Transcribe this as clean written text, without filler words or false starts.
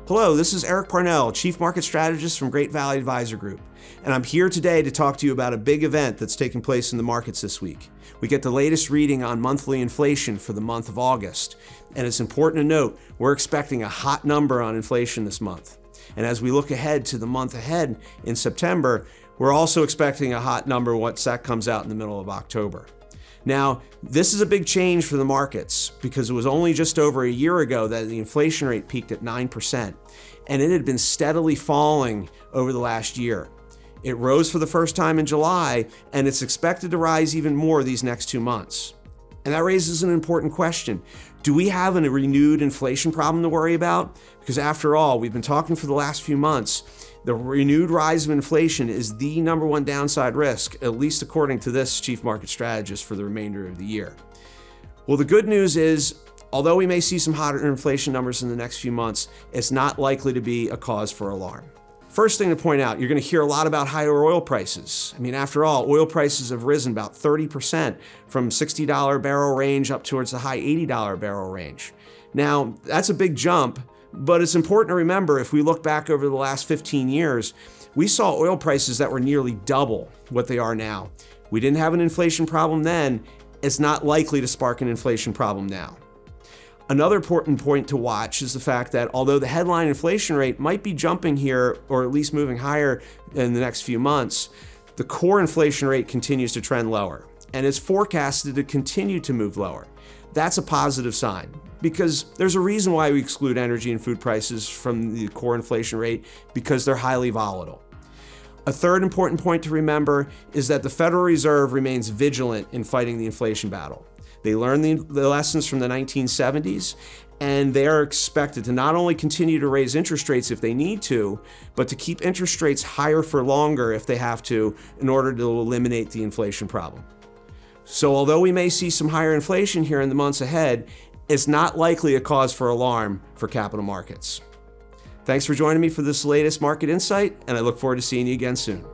Hello, this is Eric Parnell, Chief Market Strategist from Great Valley Advisor Group, and I'm here today to talk to you about a big event that's taking place in the markets this week. We get the latest reading on monthly inflation for the month of August, and it's important to note we're expecting a hot number on inflation this month. And as we look ahead to the month ahead in September, we're also expecting a hot number once that comes out in the middle of October. Now, this is a big change for the markets because it was only just over a year ago that the inflation rate peaked at 9%, and it had been steadily falling over the last year. It rose for the first time in July, and it's expected to rise even more these next 2 months. And that raises an important question. Do we have a renewed inflation problem to worry about? Because after all, we've been talking for the last few months. The renewed rise of inflation is the number one downside risk, at least according to this Chief Market Strategist for the remainder of the year. Well, the good news is, although we may see some hotter inflation numbers in the next few months, it's not likely to be a cause for alarm. First thing to point out, you're going to hear a lot about higher oil prices. I mean, after all, oil prices have risen about 30% from $60 barrel range up towards the high $80 barrel range. Now, that's a big jump, but it's important to remember if we look back over the last 15 years, we saw oil prices that were nearly double what they are now. We didn't have an inflation problem then. It's not likely to spark an inflation problem now. Another important point to watch is the fact that although the headline inflation rate might be jumping here, or at least moving higher in the next few months, the core inflation rate continues to trend lower and is forecasted to continue to move lower. That's a positive sign because there's a reason why we exclude energy and food prices from the core inflation rate, because they're highly volatile. A third important point to remember is that the Federal Reserve remains vigilant in fighting the inflation battle. They learned the lessons from the 1970s, and they are expected to not only continue to raise interest rates if they need to, but to keep interest rates higher for longer if they have to, in order to eliminate the inflation problem. So although we may see some higher inflation here in the months ahead, it's not likely a cause for alarm for capital markets. Thanks for joining me for this latest Market Insight, and I look forward to seeing you again soon.